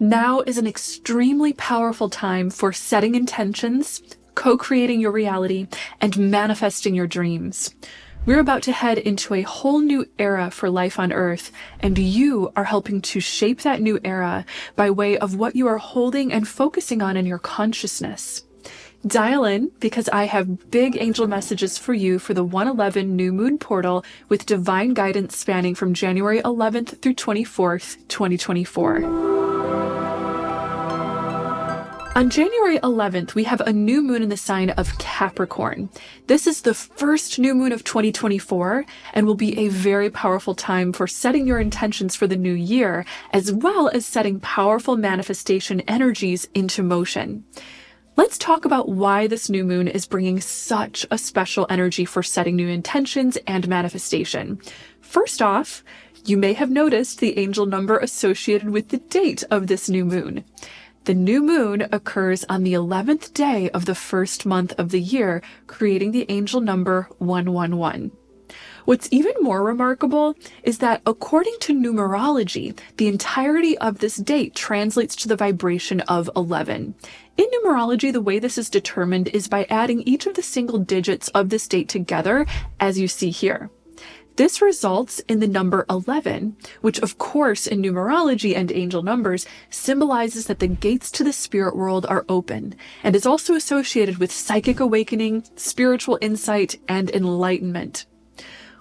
Now is an extremely powerful time for setting intentions, co-creating your reality, and manifesting your dreams. We're about to head into a whole new era for life on Earth, and you are helping to shape that new era by way of what you are holding and focusing on in your consciousness. Dial in, because I have big angel messages for you for the 111 New Moon Portal with divine guidance spanning from January 11th through 24th, 2024. On January 11th, we have a new moon in the sign of Capricorn. This is the first new moon of 2024 and will be a very powerful time for setting your intentions for the new year, as well as setting powerful manifestation energies into motion. Let's talk about why this new moon is bringing such a special energy for setting new intentions and manifestation. First off, you may have noticed the angel number associated with the date of this new moon. The new moon occurs on the 11th day of the first month of the year, creating the angel number 111. What's even more remarkable is that according to numerology, the entirety of this date translates to the vibration of 11. In numerology, the way this is determined is by adding each of the single digits of this date together, as you see here. This results in the number 11, which of course in numerology and angel numbers symbolizes that the gates to the spirit world are open, and is also associated with psychic awakening, spiritual insight, and enlightenment.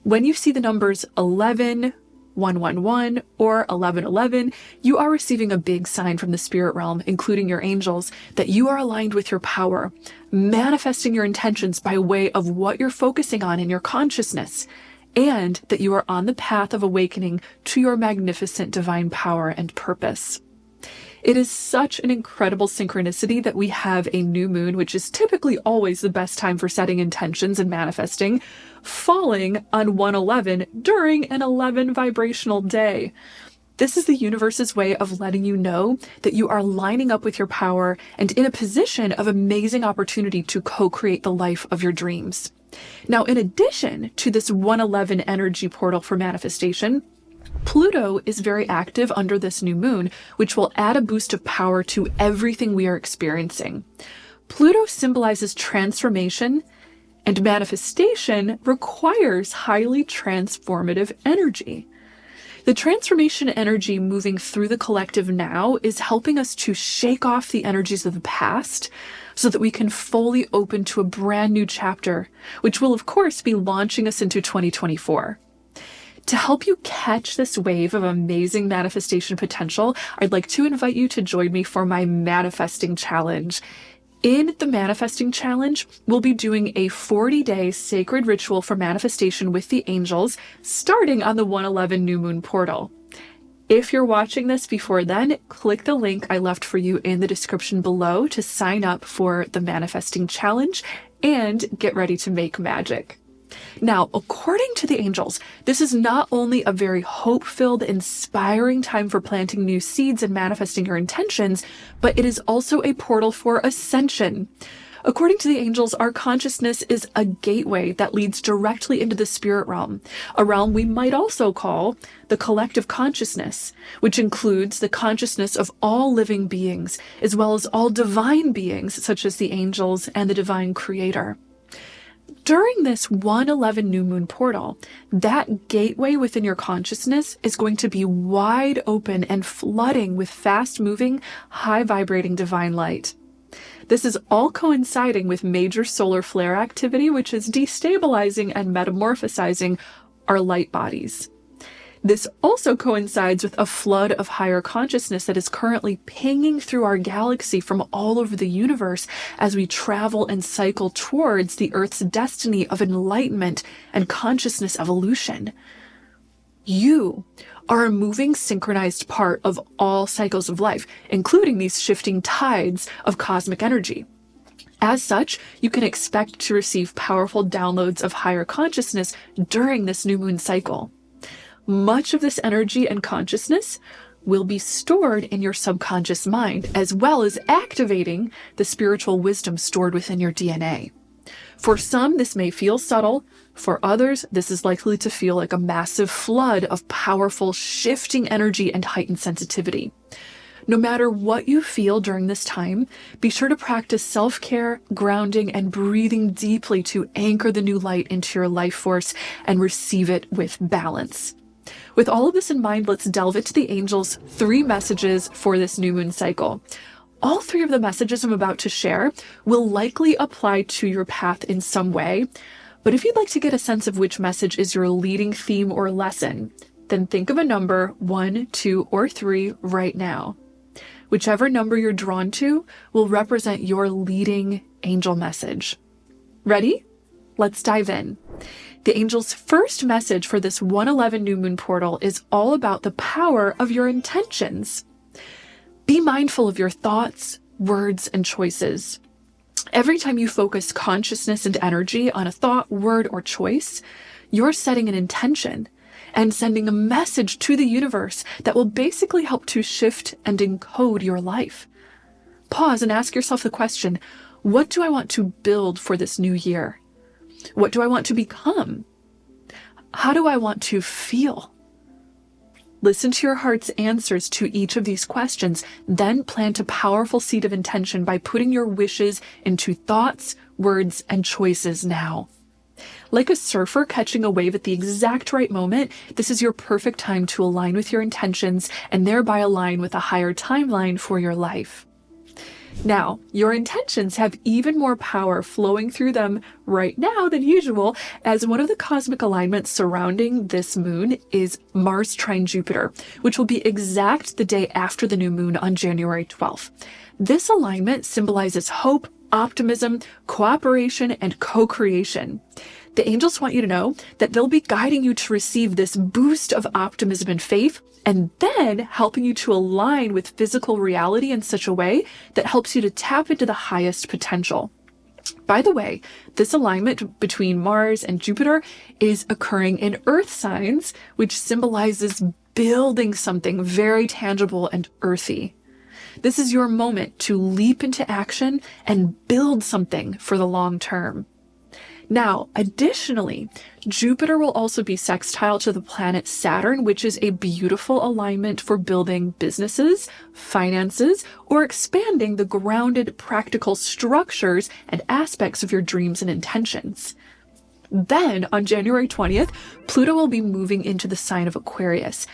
When you see the numbers 11, 111, or 1111, you are receiving a big sign from the spirit realm, including your angels, that you are aligned with your power, manifesting your intentions by way of what you're focusing on in your consciousness, and that you are on the path of awakening to your magnificent divine power and purpose. It is such an incredible synchronicity that we have a new moon, which is typically always the best time for setting intentions and manifesting, falling on 111 during an 11 vibrational day. This is the universe's way of letting you know that you are lining up with your power and in a position of amazing opportunity to co-create the life of your dreams. Now, in addition to this 111 energy portal for manifestation, Pluto is very active under this new moon, which will add a boost of power to everything we are experiencing. Pluto symbolizes transformation, and manifestation requires highly transformative energy. The transformation energy moving through the collective now is helping us to shake off the energies of the past so that we can fully open to a brand new chapter, which will of course be launching us into 2024. To help you catch this wave of amazing manifestation potential, I'd like to invite you to join me for my Manifesting Challenge. In the Manifesting Challenge, we'll be doing a 40-day sacred ritual for manifestation with the angels, starting on the 111 New Moon Portal. If you're watching this before then, click the link I left for you in the description below to sign up for the Manifesting Challenge and get ready to make magic. Now, according to the angels, this is not only a very hope-filled, inspiring time for planting new seeds and manifesting your intentions, but it is also a portal for ascension. According to the angels, our consciousness is a gateway that leads directly into the spirit realm, a realm we might also call the collective consciousness, which includes the consciousness of all living beings, as well as all divine beings, such as the angels and the divine creator. During this 111 new moon portal, that gateway within your consciousness is going to be wide open and flooding with fast-moving, high-vibrating divine light. This is all coinciding with major solar flare activity, which is destabilizing and metamorphosizing our light bodies. This also coincides with a flood of higher consciousness that is currently pinging through our galaxy from all over the universe as we travel and cycle towards the Earth's destiny of enlightenment and consciousness evolution. You are a moving, synchronized part of all cycles of life, including these shifting tides of cosmic energy. As such, you can expect to receive powerful downloads of higher consciousness during this new moon cycle. Much of this energy and consciousness will be stored in your subconscious mind, as well as activating the spiritual wisdom stored within your DNA. For some, this may feel subtle. For others, this is likely to feel like a massive flood of powerful, shifting energy and heightened sensitivity. No matter what you feel during this time, be sure to practice self-care, grounding, and breathing deeply to anchor the new light into your life force and receive it with balance. With all of this in mind, let's delve into the angels' 3 messages for this new moon cycle. All 3 of the messages I'm about to share will likely apply to your path in some way, but if you'd like to get a sense of which message is your leading theme or lesson, then think of a number 1, 2, or 3 right now. Whichever number you're drawn to will represent your leading angel message. Ready? Let's dive in. The angel's first message for this 111 new moon portal is all about the power of your intentions. Be mindful of your thoughts, words, and choices. Every time you focus consciousness and energy on a thought, word, or choice, you're setting an intention and sending a message to the universe that will basically help to shift and encode your life. Pause and ask yourself the question, what do I want to build for this new year? What do I want to become? How do I want to feel? Listen to your heart's answers to each of these questions, then plant a powerful seed of intention by putting your wishes into thoughts, words, and choices now. Like a surfer catching a wave at the exact right moment, this is your perfect time to align with your intentions and thereby align with a higher timeline for your life. Now, your intentions have even more power flowing through them right now than usual, as one of the cosmic alignments surrounding this moon is Mars trine Jupiter, which will be exact the day after the new moon on January 12th. This alignment symbolizes hope, optimism, cooperation, and co-creation. The angels want you to know that they'll be guiding you to receive this boost of optimism and faith, and then helping you to align with physical reality in such a way that helps you to tap into the highest potential. By the way, this alignment between Mars and Jupiter is occurring in Earth signs, which symbolizes building something very tangible and earthy. This is your moment to leap into action and build something for the long term. Now, additionally, Jupiter will also be sextile to the planet Saturn, which is a beautiful alignment for building businesses, finances, or expanding the grounded, practical structures and aspects of your dreams and intentions. Then, on January 20th, Pluto will be moving into the sign of Aquarius.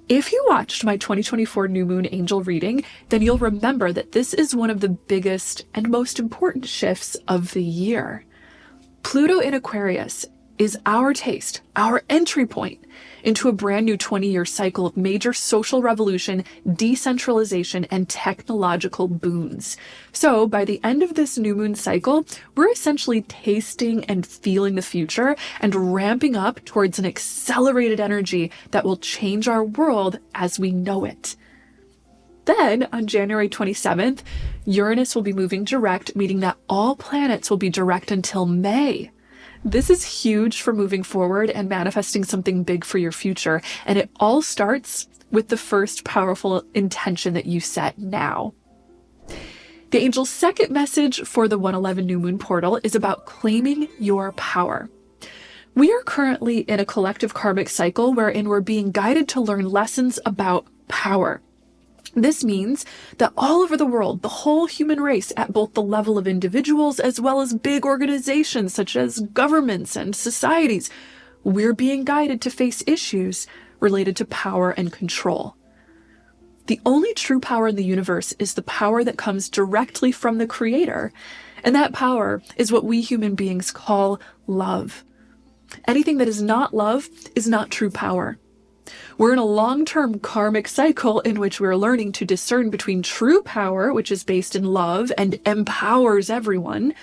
If you watched my 2024 New Moon Angel reading, then you'll remember that this is one of the biggest and most important shifts of the year. Pluto in Aquarius is our taste, our entry point into a brand new 20-year cycle of major social revolution, decentralization, and technological boons. So by the end of this new moon cycle, we're essentially tasting and feeling the future and ramping up towards an accelerated energy that will change our world as we know it. Then, on January 27th, Uranus will be moving direct, meaning that all planets will be direct until May. This is huge for moving forward and manifesting something big for your future, and it all starts with the first powerful intention that you set now. The angel's second message for the 111 new moon portal is about claiming your power. We are currently in a collective karmic cycle wherein we're being guided to learn lessons about power. This means that all over the world, the whole human race, at both the level of individuals as well as big organizations such as governments and societies, we're being guided to face issues related to power and control. The only true power in the universe is the power that comes directly from the Creator, and that power is what we human beings call love. Anything that is not love is not true power. We're in a long-term karmic cycle in which we're learning to discern between true power, which is based in love and empowers everyone,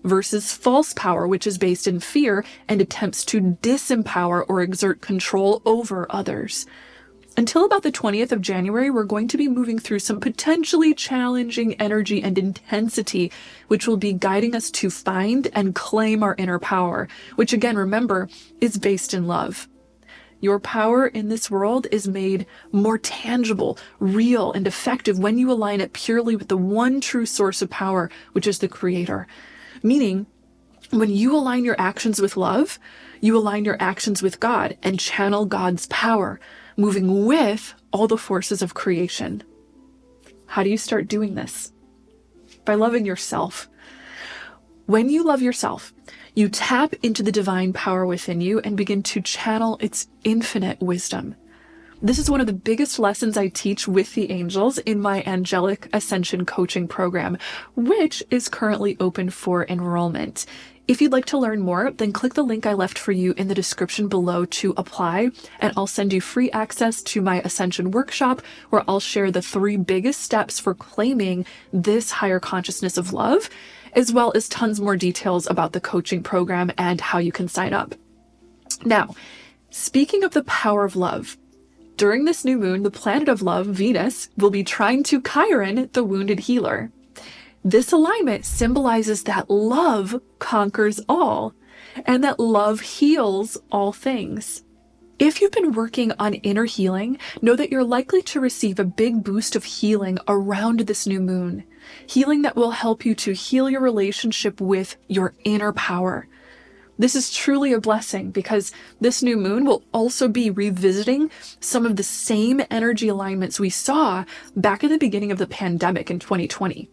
versus false power, which is based in fear and attempts to disempower or exert control over others. Until about the 20th of January, we're going to be moving through some potentially challenging energy and intensity, which will be guiding us to find and claim our inner power, which again, remember, is based in love. Your power in this world is made more tangible, real, and effective when you align it purely with the one true source of power, which is the Creator. Meaning, when you align your actions with love, you align your actions with God and channel God's power, moving with all the forces of creation. How do you start doing this? By loving yourself. When you love yourself, you tap into the divine power within you and begin to channel its infinite wisdom. This is one of the biggest lessons I teach with the angels in my Angelic Ascension coaching program, which is currently open for enrollment. If you'd like to learn more, then click the link I left for you in the description below to apply, and I'll send you free access to my Ascension workshop, where I'll share the 3 biggest steps for claiming this higher consciousness of love, as well as tons more details about the coaching program and how you can sign up. Now, speaking of the power of love, during this new moon, the planet of love, Venus, will be trying to Chiron, the wounded healer. This alignment symbolizes that love conquers all, and that love heals all things. If you've been working on inner healing, know that you're likely to receive a big boost of healing around this new moon. Healing that will help you to heal your relationship with your inner power. This is truly a blessing because this new moon will also be revisiting some of the same energy alignments we saw back at the beginning of the pandemic in 2020.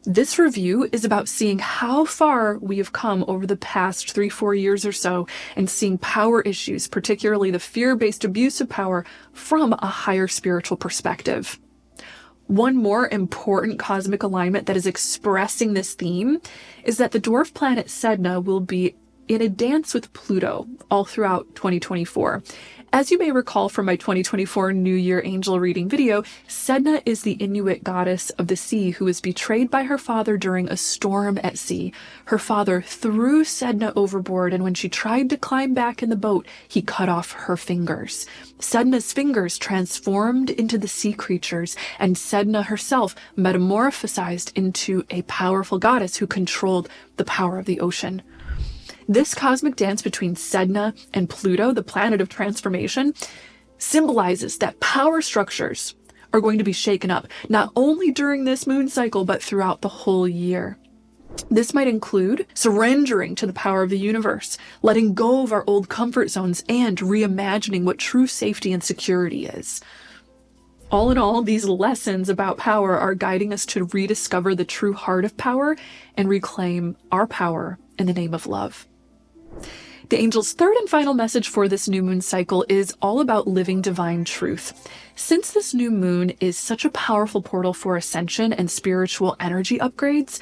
This review is about seeing how far we have come over the past 3-4 years or so and seeing power issues, particularly the fear-based abuse of power, from a higher spiritual perspective. One more important cosmic alignment that is expressing this theme is that the dwarf planet Sedna will be in a dance with Pluto all throughout 2024. As you may recall from my 2024 New Year angel reading video, Sedna is the Inuit goddess of the sea who was betrayed by her father during a storm at sea. Her father threw Sedna overboard, and when she tried to climb back in the boat, he cut off her fingers. Sedna's fingers transformed into the sea creatures, and Sedna herself metamorphosized into a powerful goddess who controlled the power of the ocean. This cosmic dance between Sedna and Pluto, the planet of transformation, symbolizes that power structures are going to be shaken up, not only during this moon cycle, but throughout the whole year. This might include surrendering to the power of the universe, letting go of our old comfort zones, and reimagining what true safety and security is. All in all, these lessons about power are guiding us to rediscover the true heart of power and reclaim our power in the name of love. The angel's third and final message for this new moon cycle is all about living divine truth. Since this new moon is such a powerful portal for ascension and spiritual energy upgrades,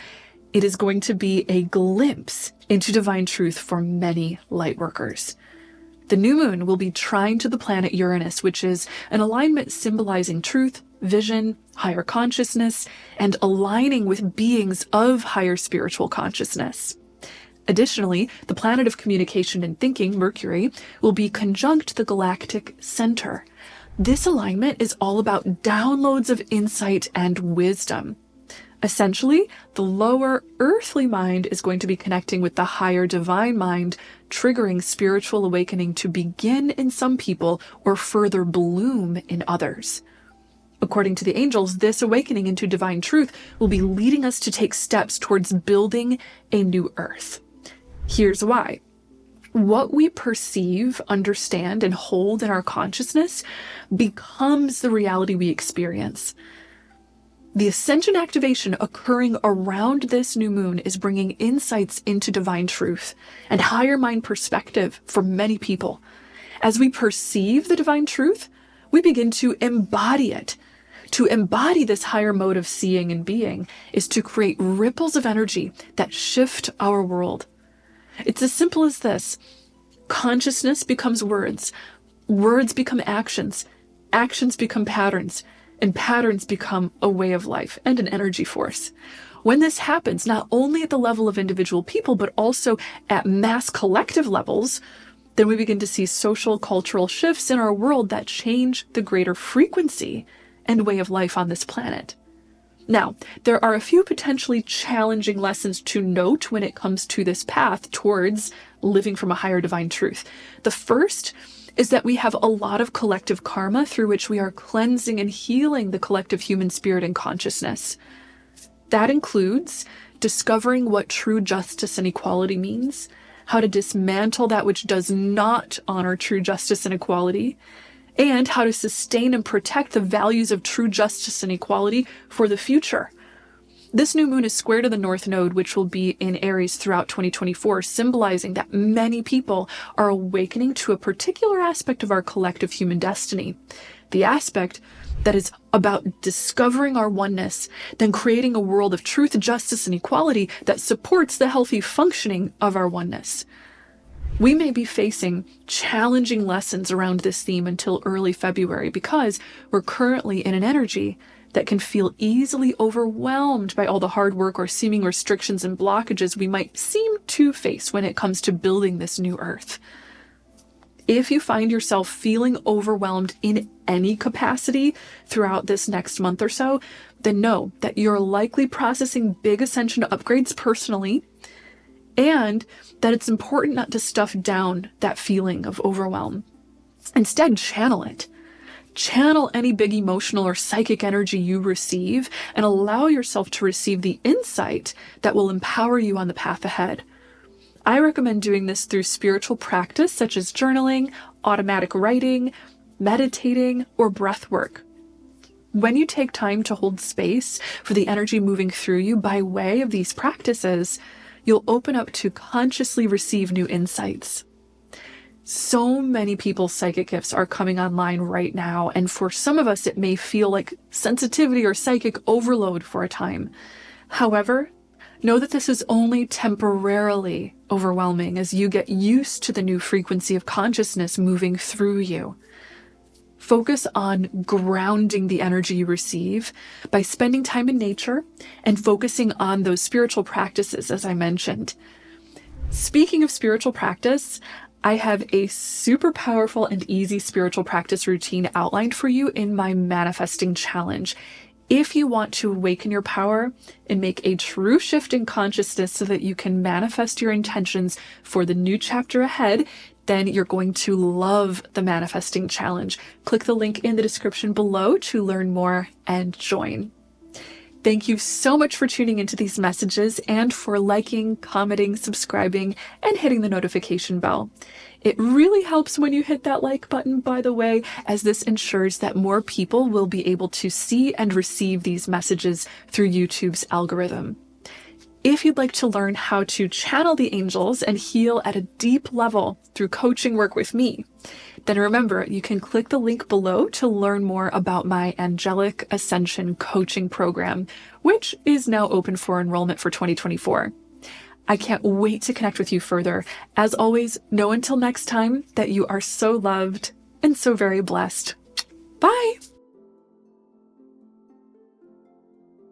it is going to be a glimpse into divine truth for many lightworkers. The new moon will be trine to the planet Uranus, which is an alignment symbolizing truth, vision, higher consciousness, and aligning with beings of higher spiritual consciousness. Additionally, the planet of communication and thinking, Mercury, will be conjunct the galactic center. This alignment is all about downloads of insight and wisdom. Essentially, the lower earthly mind is going to be connecting with the higher divine mind, triggering spiritual awakening to begin in some people or further bloom in others. According to the angels, this awakening into divine truth will be leading us to take steps towards building a new earth. Here's why. What we perceive, understand, and hold in our consciousness becomes the reality we experience. The ascension activation occurring around this new moon is bringing insights into divine truth and higher mind perspective for many people. As we perceive the divine truth, we begin to embody it. To embody this higher mode of seeing and being is to create ripples of energy that shift our world. It's as simple as this. Consciousness becomes words. Words become actions. Actions become patterns. And patterns become a way of life and an energy force. When this happens, not only at the level of individual people, but also at mass collective levels, then we begin to see social, cultural shifts in our world that change the greater frequency and way of life on this planet. Now, there are a few potentially challenging lessons to note when it comes to this path towards living from a higher divine truth. The first is that we have a lot of collective karma through which we are cleansing and healing the collective human spirit and consciousness. That includes discovering what true justice and equality means, how to dismantle that which does not honor true justice and equality, and how to sustain and protect the values of true justice and equality for the future. This new moon is square to the North Node, which will be in Aries throughout 2024, symbolizing that many people are awakening to a particular aspect of our collective human destiny. The aspect that is about discovering our oneness, then creating a world of truth, justice, and equality that supports the healthy functioning of our oneness. We may be facing challenging lessons around this theme until early February because we're currently in an energy that can feel easily overwhelmed by all the hard work or seeming restrictions and blockages we might seem to face when it comes to building this new earth. If you find yourself feeling overwhelmed in any capacity throughout this next month or so, then know that you're likely processing big ascension upgrades personally, and that it's important not to stuff down that feeling of overwhelm. Instead, channel it. Channel any big emotional or psychic energy you receive and allow yourself to receive the insight that will empower you on the path ahead. I recommend doing this through spiritual practice such as journaling, automatic writing, meditating, or breath work. When you take time to hold space for the energy moving through you by way of these practices, you'll open up to consciously receive new insights. So many people's psychic gifts are coming online right now, and for some of us, it may feel like sensitivity or psychic overload for a time. However, know that this is only temporarily overwhelming as you get used to the new frequency of consciousness moving through you. Focus on grounding the energy you receive by spending time in nature and focusing on those spiritual practices, as I mentioned. Speaking of spiritual practice, I have a super powerful and easy spiritual practice routine outlined for you in my manifesting challenge. If you want to awaken your power and make a true shift in consciousness so that you can manifest your intentions for the new chapter ahead, then you're going to love the manifesting challenge. Click the link in the description below to learn more and join. Thank you so much for tuning into these messages and for liking, commenting, subscribing, and hitting the notification bell. It really helps when you hit that like button, by the way, as this ensures that more people will be able to see and receive these messages through YouTube's algorithm. If you'd like to learn how to channel the angels and heal at a deep level through coaching work with me, then remember, you can click the link below to learn more about my Angelic Ascension coaching program, which is now open for enrollment for 2024. I can't wait to connect with you further. As always, know until next time that you are so loved and so very blessed. Bye!